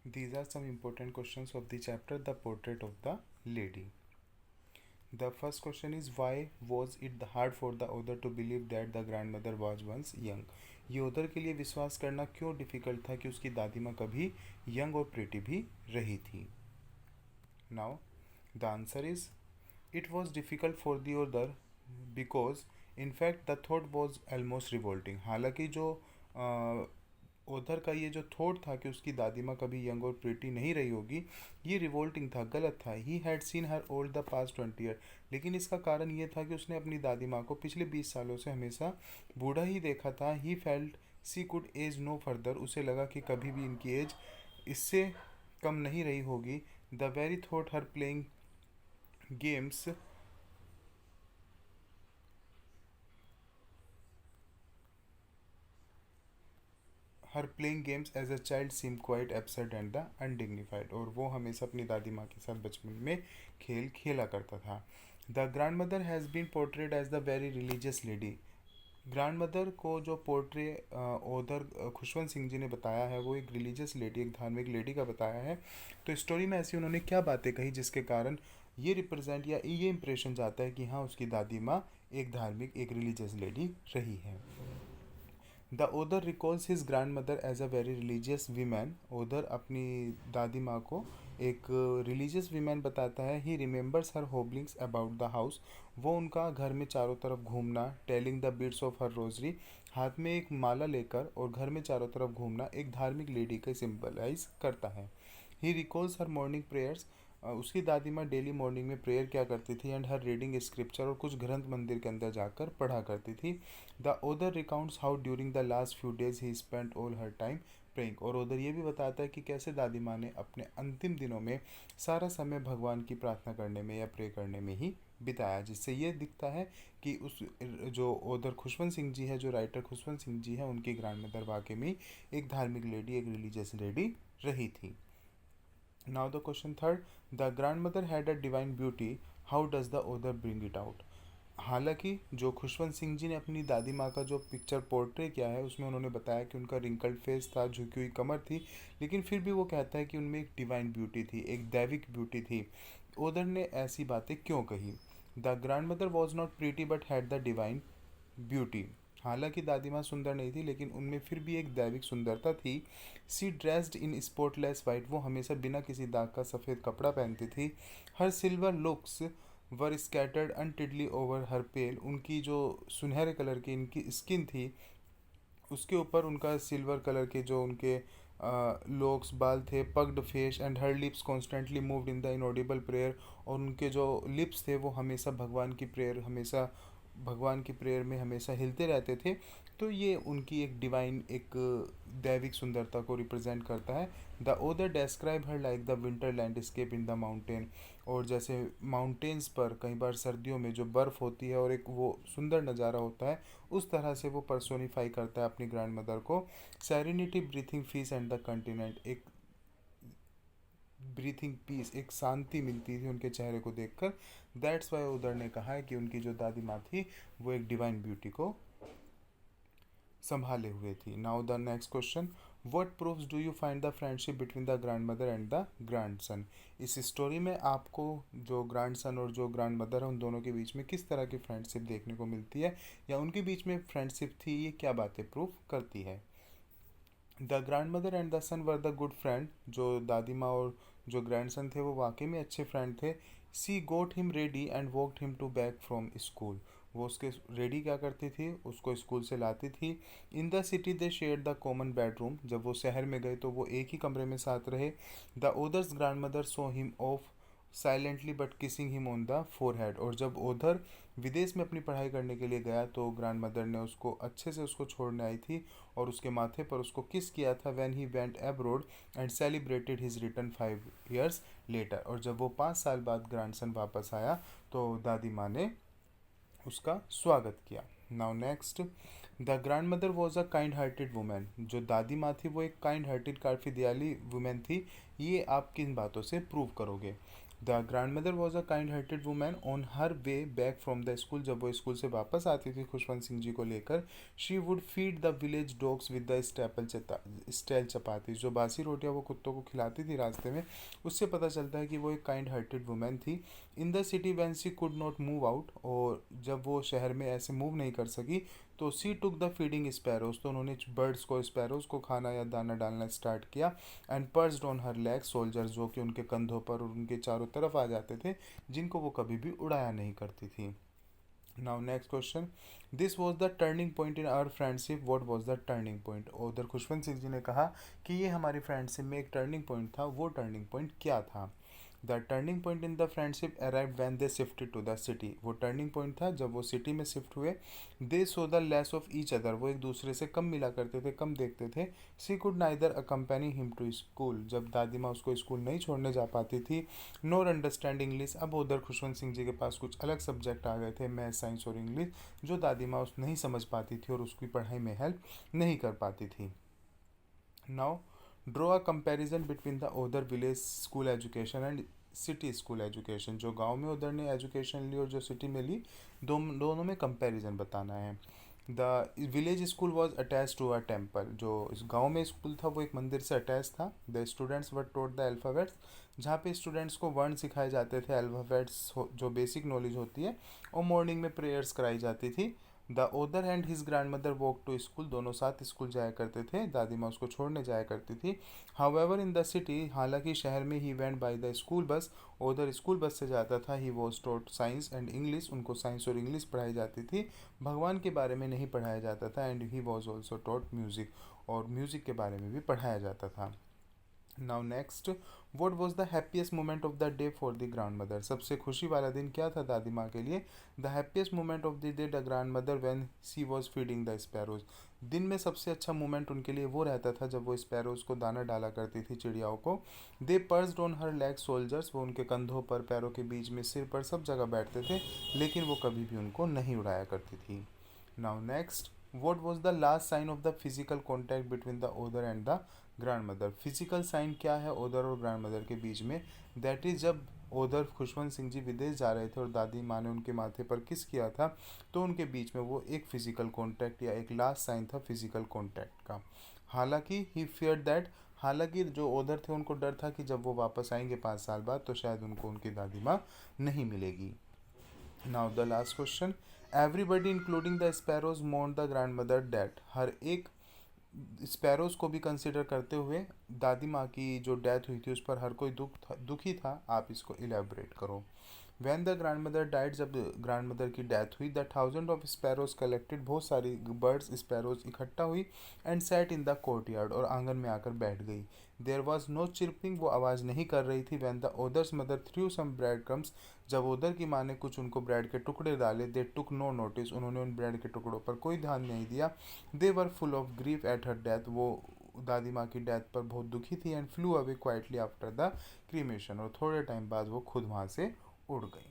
These are some important questions of the chapter The Portrait of the Lady. The first question is, why was it hard for the author to believe that the grandmother was once young? ये author के लिए विश्वास करना क्यों difficult था कि उसकी दादी माँ कभी यंग और प्रिटी भी रही थी? Now the answer is, it was difficult for the author because in fact the thought was almost revolting. हालांकि जो ऑथर का ये जो थॉट था कि उसकी दादी माँ कभी यंग और प्रिटी नहीं रही होगी, ये रिवोल्टिंग था, गलत था. He had seen her old the past 20 year. लेकिन इसका कारण ये था कि उसने अपनी दादी माँ को पिछले 20 सालों से हमेशा बूढ़ा ही देखा था. He felt she could age no further. उसे लगा कि कभी भी इनकी एज इससे कम नहीं रही होगी. The very thought her playing games her playing games as a child seem quite absurd and the undignified. और वो हमेशा अपनी दादी माँ के साथ बचपन में खेल खेला करता था. The grandmother has been portrayed as the very religious lady. Grandmother को जो पोर्ट्रे ऑथर खुशवंत सिंह जी ने बताया है, वो एक रिलीजियस लेडी, एक धार्मिक लेडी का बताया है. तो स्टोरी में ऐसी उन्होंने क्या बातें कही जिसके कारण ये रिप्रेजेंट या ये इंप्रेशन जाता है कि हाँ, उसकी दादी माँ एक धार्मिक, एक रिलीजियस लेडी रही है. The author recalls his grandmother as a very religious woman. Author अपनी दादी माँ को एक रिलीजियस वीमैन बताता है. He remembers her hobblings about the house. वो उनका घर में चारों तरफ घूमना. Telling the beads of her rosary. हाथ में एक माला लेकर और घर में चारों तरफ घूमना एक धार्मिक लेडी का सिंबलाइज करता है. ही रिकॉल्स हर मॉर्निंग प्रेयर्स. उसकी दादी माँ डेली मॉर्निंग में प्रेयर क्या करती थी. And her reading scripture. और कुछ ग्रंथ मंदिर के अंदर जाकर पढ़ा करती थी. The other recounts how during the last few days he spent all her time praying. और उधर ये भी बताता है कि कैसे दादी माँ ने अपने अंतिम दिनों में सारा समय भगवान की प्रार्थना करने में या प्रे करने में ही बिताया. जिससे ये दिखता है कि उस जो ओदर खुशवंत सिंह जी है, जो राइटर खुशवंत सिंह जी हैं, उनकी ग्रैंड मदर वाकई में एक धार्मिक लेडी, एक रिलीजियस लेडी रही थी. Now the question third. The grand mother had a divine beauty. How does the other bring it out. हालांकि जो खुशवंत सिंह जी ने अपनी दादी माँ का जो पिक्चर पोर्ट्रे किया है, उसमें उन्होंने बताया कि उनका रिंकल्ड फेस था, झुकी हुई कमर थी, लेकिन फिर भी वो कहता है कि उनमें एक डिवाइन ब्यूटी थी, एक दैविक ब्यूटी थी. ओदर ने ऐसी बातें क्यों कही. The grand mother was not pretty but had the divine beauty. हालांकि दादी माँ सुंदर नहीं थी, लेकिन उनमें फिर भी एक दैविक सुंदरता थी. सी ड्रेस्ड इन स्पॉटलेस वाइट. वो हमेशा बिना किसी दाग का सफ़ेद कपड़ा पहनती थी. हर सिल्वर लुक्स वर स्कैटर्ड अनटिडली ओवर हर पेल. उनकी जो सुनहरे कलर की इनकी स्किन थी, उसके ऊपर उनका सिल्वर कलर के जो उनके लॉक्स बाल थे. Puckered face and her lips constantly moved in the inaudible prayer. और उनके जो लिप्स थे वो हमेशा भगवान की प्रेयर में हमेशा हिलते रहते थे. तो ये उनकी एक डिवाइन, एक दैविक सुंदरता को रिप्रेजेंट करता है. The other describe her like the winter landscape in the mountain. और जैसे माउंटेन्स पर कई बार सर्दियों में जो बर्फ़ होती है और एक वो सुंदर नज़ारा होता है, उस तरह से वो पर्सोनीफाई करता है अपनी ग्रैंड मदर को. Serenity breathing fees and the continent. एक ब्रीथिंग पीस, एक शांति मिलती थी उनके चेहरे को देखकर. दैट्स वाई उधर ने कहा है कि उनकी जो दादी माँ थी वो एक डिवाइन ब्यूटी को संभाले हुए थी. Now the next question. What proofs do you find the friendship between the grandmother and the grand son. इस स्टोरी में आपको जो ग्रैंड सन और जो ग्रैंड मदर है, उन दोनों के बीच में किस तरह की फ्रेंडशिप देखने को मिलती है, या उनके बीच में फ्रेंडशिप थी, ये क्या बातें प्रूफ करती है. The grandmother and the son were the good friend. जो दादी माँ और जो ग्रैंड सन थे वो वाकई में अच्छे फ्रेंड थे. She got him ready and walked him to back from school. वो उसके रेडी क्या करती थी, उसको स्कूल से लाती थी. In the city they share the common bedroom. जब वो शहर में गए तो वो एक ही कमरे में साथ रहे. The others grand mother saw him of silently but kissing him on the forehead. और जब ओधर विदेश में अपनी पढ़ाई करने के लिए गया तो ग्रैंड मदर ने उसको अच्छे से उसको छोड़ने आई थी और उसके माथे पर उसको किस किया था. When he went abroad and celebrated his return 5 years later. और जब वो 5 साल बाद ग्रैंडसन वापस आया तो दादी माँ ने उसका स्वागत किया. Now next. The grand mother was a kind hearted women. जो दादी माँ थी वो एक काइंड हार्टेड, काफ़ी दयाली वुमेन थी. ये आप किन बातों से प्रूव करोगे. The grand mother was a kind hearted women on her way back from the school. जब वो स्कूल से वापस आती थी खुशवंत सिंह जी को लेकर, she would feed the village dogs with the stale chapati. जो बासी रोटियां वो कुत्तों को खिलाती थी रास्ते में, उससे पता चलता है कि वो एक काइंड हार्टेड वुमेन थी। In the city when she could not move out, और जब वो शहर में ऐसे मूव नहीं कर सकी तो सी टुक द फीडिंग स्पैरोज, तो उन्होंने बर्ड्स को, स्पैरोज को खाना या दाना डालना स्टार्ट किया। And pursued on her leg soldiers, जो कि उनके कंधों पर और उनके चारों तरफ आ जाते थे, जिनको वो कभी भी उड़ाया नहीं करती थी। Now next question, this was the turning point in our friendship, what was the turning point. उधर खुशवंत सिंह जी ने कहा कि ये हमारी फ्रेंडशिप में एक टर्निंग पॉइंट था, वो टर्निंग पॉइंट क्या था। The turning point in the friendship arrived when they shifted to the city. वो टर्निंग पॉइंट था जब वो सिटी में शिफ्ट हुए। They saw the less of each other, वो एक दूसरे से कम मिला करते थे, कम देखते थे। She could neither accompany him to school, जब दादी माँ उसको स्कूल नहीं छोड़ने जा पाती थी। नोर अंडरस्टैंड इंग्लिश, अब उधर खुशवंत सिंह जी के पास कुछ अलग सब्जेक्ट आ गए थे, मैथ, साइंस और इंग्लिश, जो दादी माँ उस नहीं समझ पाती थी और उसकी पढ़ाई में हेल्प नहीं कर पाती थी। Now draw a comparison between the other village school education and city school education. जो गांव में उधर ने एजुकेशन ली और जो सिटी में ली, दोनों में कंपैरिजन बताना है। The village school was attach to a temple, जो इस गांव में स्कूल था वो एक मंदिर से अटैच था। The students were taught the alphabets, जहाँ पे स्टूडेंट्स को वर्ण सिखाए जाते थे, अल्फ़ाबेट्स जो बेसिक नॉलेज होती है, और मॉर्निंग में प्रेयर्स कराई जाती थी। The author and his grandmother walk to school, दोनों साथ स्कूल जाया करते थे, दादी माँ उसको छोड़ने जाया करती थी। हाउएवर इन द सिटी, हालांकि शहर में, he went by the school bus, उधर स्कूल बस से जाता था। He was taught science and English, उनको साइंस और इंग्लिश पढ़ाई जाती थी, भगवान के बारे में नहीं पढ़ाया जाता था। And he was also taught music, और म्यूज़िक के बारे में भी पढ़ाया जाता था। Now next, what was the happiest moment of the day for the grandmother. सबसे खुशी वाला दिन क्या था दादी माँ के लिए। The happiest moment of the day the grandmother when she was feeding the sparrows. दिन में सबसे अच्छा मोमेंट उनके लिए वो रहता था जब वो स्पैरोज को दाना डाला करती थी, चिड़ियाओं को। They perched on her leg shoulders, वो उनके कंधों पर, पैरों के बीच में, सिर पर, सब जगह बैठते थे, लेकिन वो कभी भी उनको नहीं उड़ाया करती थी। Now next, what was the last sign of the physical contact between the other and the grandmother। Physical sign क्या है ओदर और ग्रैंड मदर के बीच में, दैट इज जब ओदर खुशवंत सिंह जी विदेश जा रहे थे और दादी माँ ने उनके माथे पर किस किया था, तो उनके बीच में वो एक फिजिकल कॉन्टैक्ट या एक लास्ट साइन था फिजिकल कॉन्टैक्ट का। हालांकि ही फियर दैट, हालांकि जो ओदर थे उनको डर था कि जब वो वापस आएंगे 5 साल बाद तो शायद उनको उनकी दादी माँ नहीं मिलेगी। Now the last question, everybody including the sparrows mourn the grandmother death. हर एक स्पैरोज को भी कंसिडर करते हुए दादी माँ की जो डेथ हुई थी उस पर हर कोई दुखी था। आप इसको इलेबोरेट करो। When the grand mother died, जब ग्रैंड मदर की डेथ हुई, the thousand of sparrows collected, बहुत सारी बर्ड्स स्पैरोज इकट्ठा हुई। And sat in the court yard, और आंगन में आकर बैठ गई। देयर वॉज नो चिरपिंग, वो आवाज़ नहीं कर रही थी। When the author's mother threw some bread crumbs, जब ओदर की माँ ने कुछ उनको ब्रेड के टुकड़े डाले, दे टुक नो नोटिस, उन्होंने उन ब्रेड के टुकड़ों पर कोई ध्यान नहीं दिया। They were full of grief at her death, वो दादी माँ की डेथ पर बहुत दुखी थी। And flew away quietly after the cremation, और थोड़े टाइम बाद वो खुद वहाँ से उड़ गई।